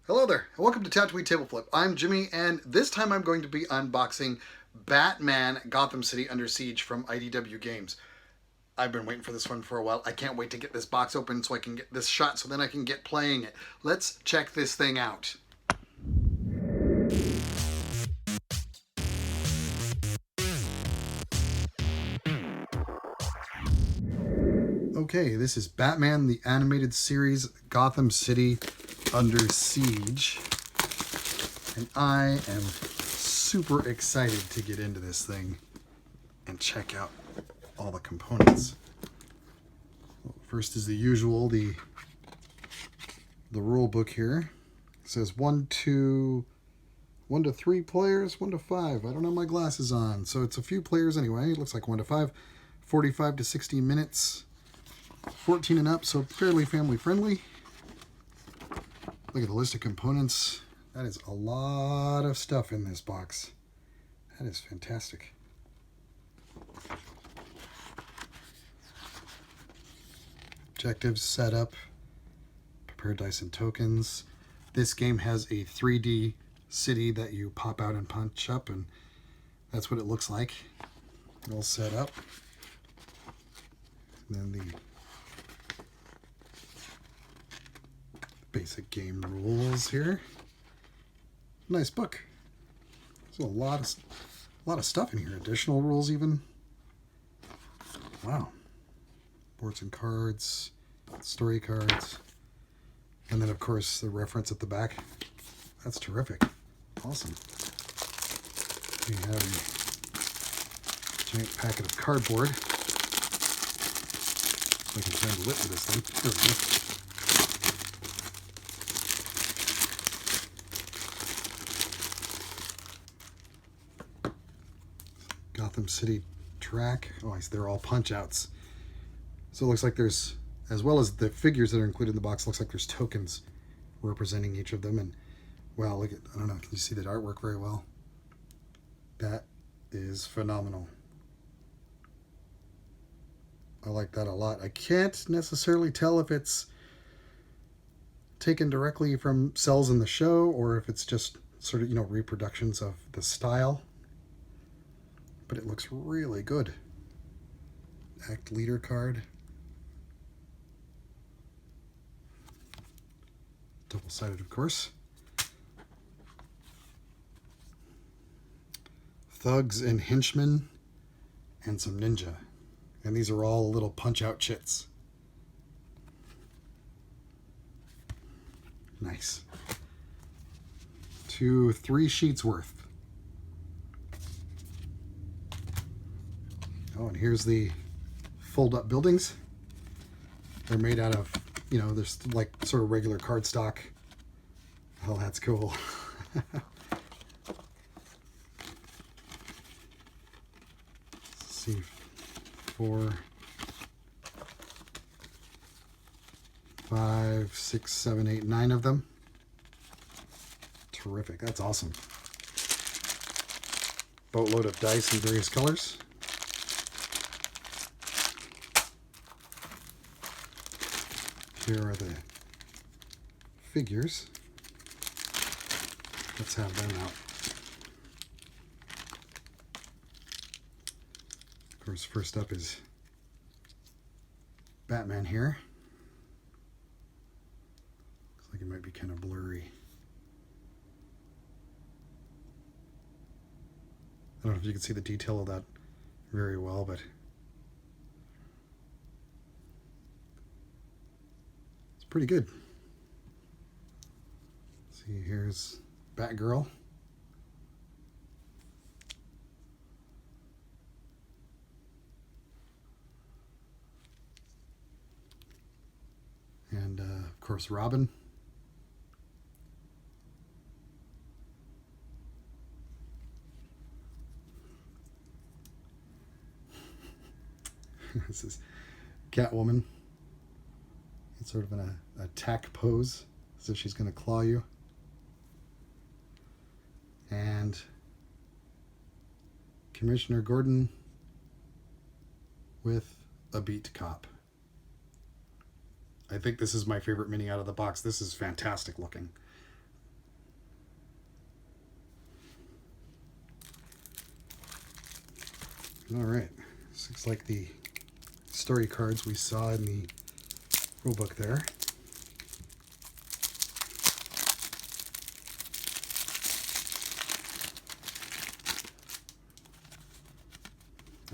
Hello there, and welcome to Tatooine Tableflip. I'm Jimmy, and this time I'm going to be unboxing Batman Gotham City Under Siege from IDW Games. I've been waiting for this one for a while. I can't wait to get this box open so I can get this shot so then I can get playing it. Let's check this thing out. Okay, this is Batman the Animated Series Gotham City Under Siege. And I am super excited to get into this thing and check out all the components. First is the usual, the rule book here. It says 1 to 3 players, 1 to 5. I don't have my glasses on, so it's a few players anyway. It looks like 1 to 5, 45 to 60 minutes, 14 and up, so fairly family friendly. Look at the list of components. That is a lot of stuff in this box. That is fantastic. Objectives, setup, prepare dice and tokens. This game has a 3D city that you pop out and punch up, and that's what it looks like. All set up. And then the basic game rules here. Nice book. There's a lot of stuff in here. Additional rules even. Wow. Boards and cards, story cards, and then of course the reference at the back. That's terrific. Awesome. We have a giant packet of cardboard. I can find the lid for this thing. There we go. Gotham City track. Oh, they're all punch outs. So it looks like there's, as well as the figures that are included in the box, looks like there's tokens representing each of them. And wow, look at, I don't know, can you see that artwork very well? That is phenomenal. I like that a lot. I can't necessarily tell if it's taken directly from cells in the show or if it's just sort of, reproductions of the style. But it looks really good. Act leader card. Double-sided, of course. Thugs and henchmen, and some ninja. And these are all little punch-out chits. Nice. 3 sheets worth. Oh, and here's the fold-up buildings. They're made out of, there's like sort of regular cardstock. Oh, that's cool. Let's see, 4, 5, 6, 7, 8, 9 of them. Terrific. That's awesome. Boatload of dice in various colors. Here are the figures. Let's have them out. Of course, first up is Batman here. Looks like it might be kind of blurry. I don't know if you can see the detail of that very well, but pretty good. See, here's Batgirl. And of course Robin. This is Catwoman. It's sort of an attack pose, as if she's going to claw you. And Commissioner Gordon with a beat cop. I think this is my favorite mini out of the box. This is fantastic looking. All right. This looks like the story cards we saw in the rulebook there.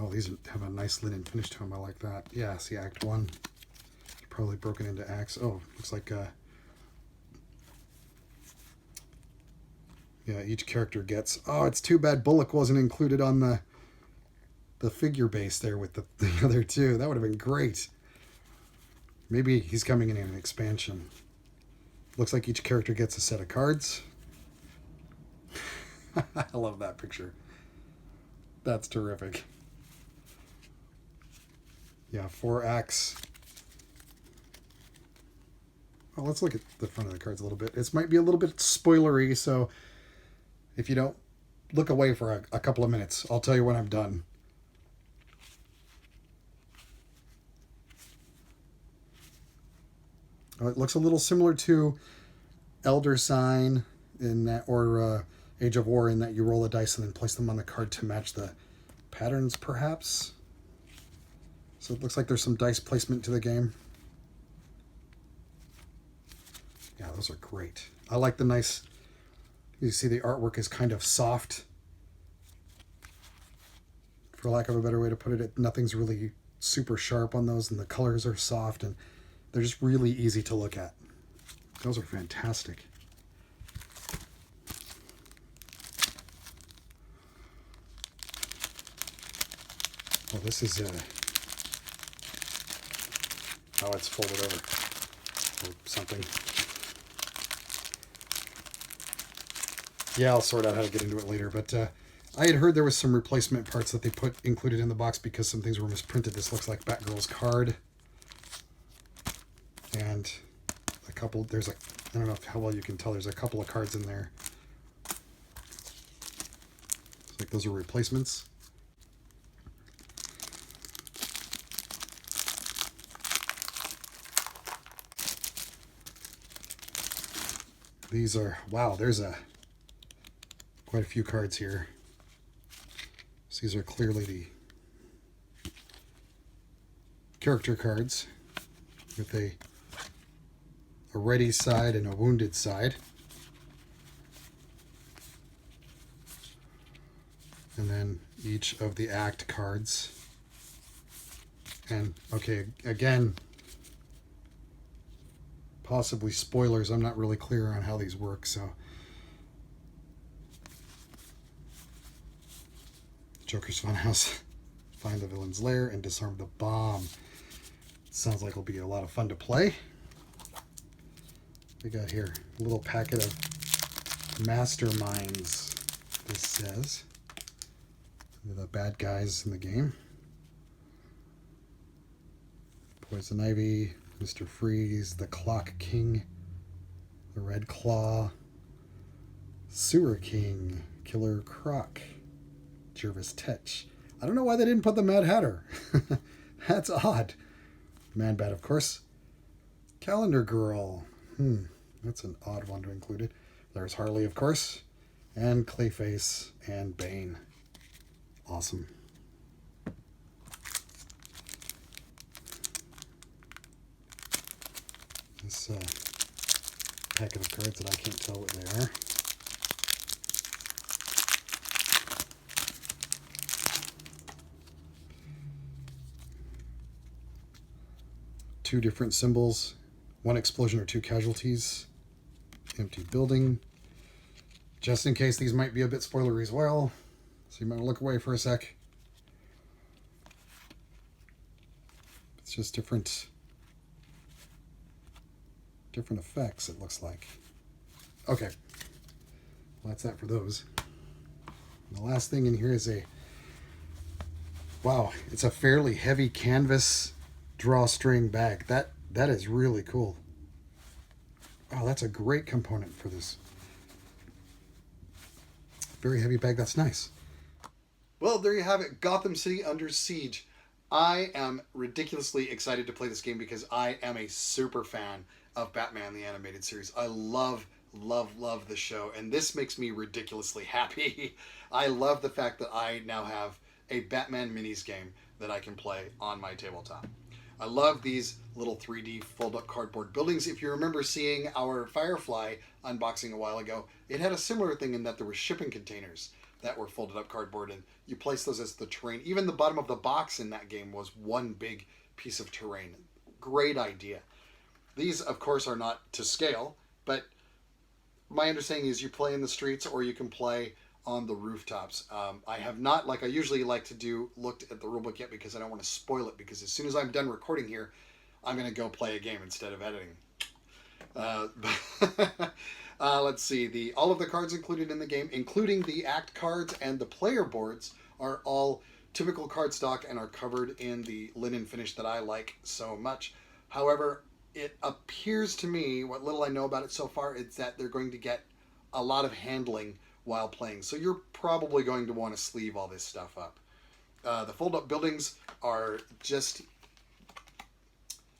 Oh, these have a nice linen finish to them. I like that. Yeah, see, Act 1. Probably broken into acts. Oh, looks like yeah, each character gets... Oh, it's too bad Bullock wasn't included on the figure base there with the other two. That would have been great. Maybe he's coming in an expansion. Looks like each character gets a set of cards. I love that picture. That's terrific. Yeah, 4 acts. Well, let's look at the front of the cards a little bit. This might be a little bit spoilery, so if you don't look away for a couple of minutes, I'll tell you when I'm done. Oh, it looks a little similar to Elder Sign in that, or Age of War, in that you roll a dice and then place them on the card to match the patterns, perhaps. So it looks like there's some dice placement to the game. Yeah, those are great. I like the nice... You see the artwork is kind of soft. For lack of a better way to put it, nothing's really super sharp on those, and the colors are soft, and they're just really easy to look at. Those are fantastic. Oh, this is oh, it's folded over or something. Yeah, I'll sort out how to get into it later, but I had heard there was some replacement parts that they included in the box because some things were misprinted. This looks like Batgirl's card. And a couple, I don't know how well you can tell, there's a couple of cards in there. It's like those are replacements. These are, wow, there's quite a few cards here. So these are clearly the character cards with a ready side and a wounded side. And then each of the act cards. And, okay, again, possibly spoilers. I'm not really clear on how these work, so... Joker's Funhouse. Find the villain's lair and disarm the bomb. Sounds like it'll be a lot of fun to play. We got here a little packet of masterminds, this says. They're the bad guys in the game. Poison Ivy, Mr. Freeze, the Clock King, the Red Claw, Sewer King, Killer Croc, Jervis Tetch. I don't know why they didn't put the Mad Hatter. That's odd. Man Bat, of course. Calendar Girl. That's an odd one to include it. There's Harley, of course. And Clayface and Bane. Awesome. This packet of cards that I can't tell what they are. Two different symbols, one explosion or 2 casualties, empty building. Just in case these might be a bit spoilery as well, so you might want to look away for a sec. It's just different effects, it looks like. Okay, well, that's that for those. And the last thing in here is wow, it's a fairly heavy canvas drawstring bag. That is really cool. Wow, that's a great component for this. Very heavy bag, that's nice. Well, there you have it, Gotham City Under Siege. I am ridiculously excited to play this game because I am a super fan of Batman the Animated Series. I love the show, and this makes me ridiculously happy. I love the fact that I now have a Batman minis game that I can play on my tabletop. I love these little 3D fold-up cardboard buildings. If you remember seeing our Firefly unboxing a while ago, it had a similar thing in that there were shipping containers that were folded up cardboard, and you place those as the terrain. Even the bottom of the box in that game was one big piece of terrain. Great idea. These, of course, are not to scale, but my understanding is you play in the streets or you can play on the rooftops. I have not, like I usually like to do, looked at the rulebook yet because I don't want to spoil it, because as soon as I'm done recording here, I'm going to go play a game instead of editing. Let's see. All of the cards included in the game, including the act cards and the player boards, are all typical cardstock and are covered in the linen finish that I like so much. However, it appears to me, what little I know about it so far, is that they're going to get a lot of handling while playing. So you're probably going to want to sleeve all this stuff up. The fold-up buildings are just,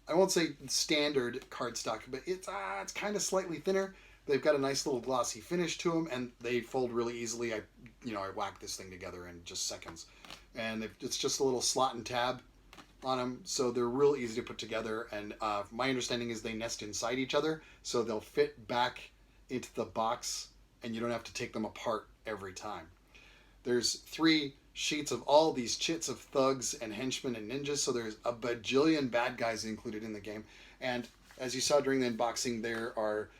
I won't say standard cardstock, but it's kind of slightly thinner. They've got a nice little glossy finish to them, and they fold really easily. I whack this thing together in just seconds. And it's just a little slot and tab on them, so they're real easy to put together. And my understanding is they nest inside each other, so they'll fit back into the box, and you don't have to take them apart every time. There's 3 sheets of all these chits of thugs and henchmen and ninjas, so there's a bajillion bad guys included in the game. And as you saw during the unboxing, there are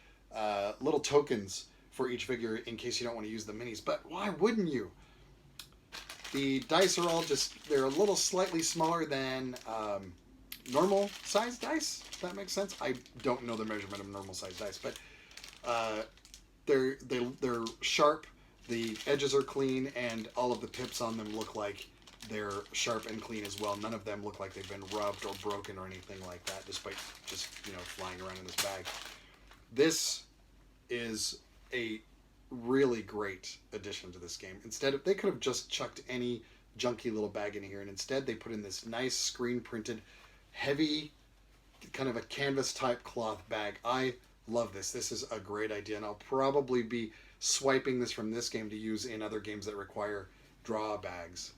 little tokens for each figure in case you don't want to use the minis. But why wouldn't you? The dice are all they're a little slightly smaller than normal size dice, if that makes sense. I don't know the measurement of normal size dice, but they're sharp, the edges are clean, and all of the pips on them look like they're sharp and clean as well. None of them look like they've been rubbed or broken or anything like that, despite just flying around in this bag. This is a really great addition to this game. Instead of, they could have just chucked any junky little bag in here, and instead they put in this nice screen printed, heavy, kind of a canvas type cloth bag. I love this. This is a great idea, and I'll probably be swiping this from this game to use in other games that require draw bags.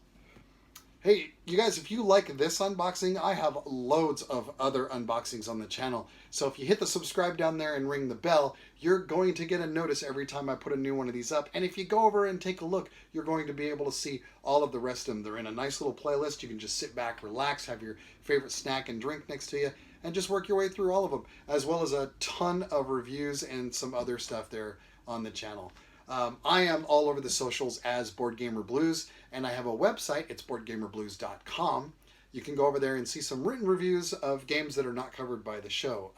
Hey, you guys, if you like this unboxing, I have loads of other unboxings on the channel. So if you hit the subscribe down there and ring the bell, you're going to get a notice every time I put a new one of these up. And if you go over and take a look, you're going to be able to see all of the rest of them. They're in a nice little playlist. You can just sit back, relax, have your favorite snack and drink next to you, and just work your way through all of them, as well as a ton of reviews and some other stuff there on the channel. I am all over the socials as Board Gamer Blues, and I have a website. It's boardgamerblues.com. You can go over there and see some written reviews of games that are not covered by the show.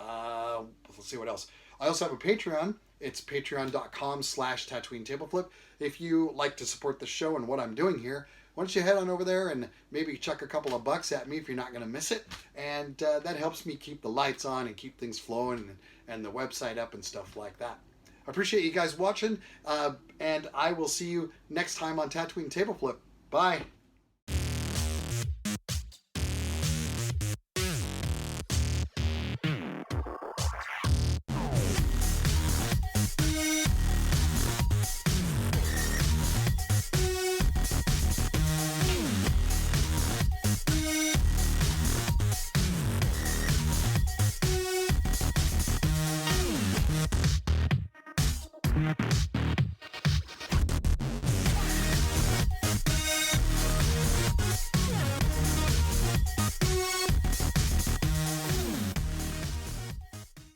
Let's see what else. I also have a Patreon. It's patreon.com/Tatooine Tableflip. If you like to support the show and what I'm doing here, why don't you head on over there and maybe chuck a couple of bucks at me if you're not going to miss it. And that helps me keep the lights on and keep things flowing and the website up and stuff like that. I appreciate you guys watching, and I will see you next time on Tatooine Tableflip. Bye.